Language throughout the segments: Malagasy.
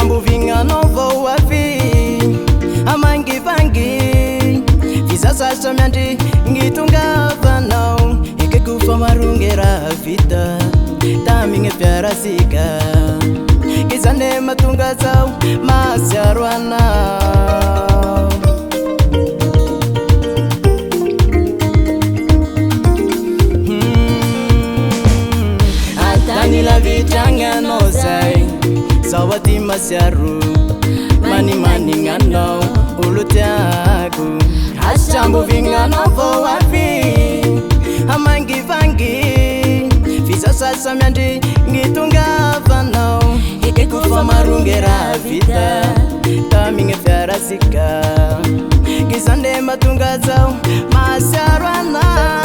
Vingano vao avy amangivangy Visasasa miandry ngitongavagnao Ekeko fa marongy raha vita Tamigny fiarasika Izany mahatonga zao mahasiaro anao Antany lavitragny anao zay Zao aty masiaro Mani-manignanao olo tiako Asambovignanao vao avy amangivangy Visasasa miandry ngitongavagnao Ekeko fa marongy raha vita Tamigny fiarasika Izany mahatonga zao mahasiaro anao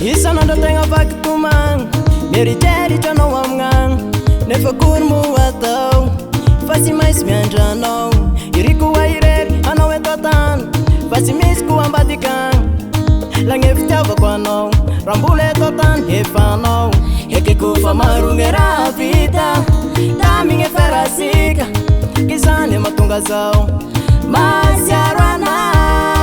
Isan'andro tegna vaky tomagny Mieritreritry anao amignagny Nefa akory mo atao Fa tsy maintsy miandranao Iriko airery anao eto tany Fa tsy misy ko ambadikagny Lagny fitiavako anao Raha mbola eto tany efa anao Ekeko fa marongy raha vita Tamigny fiarasika Izany mahatonga zao mahasiaro anao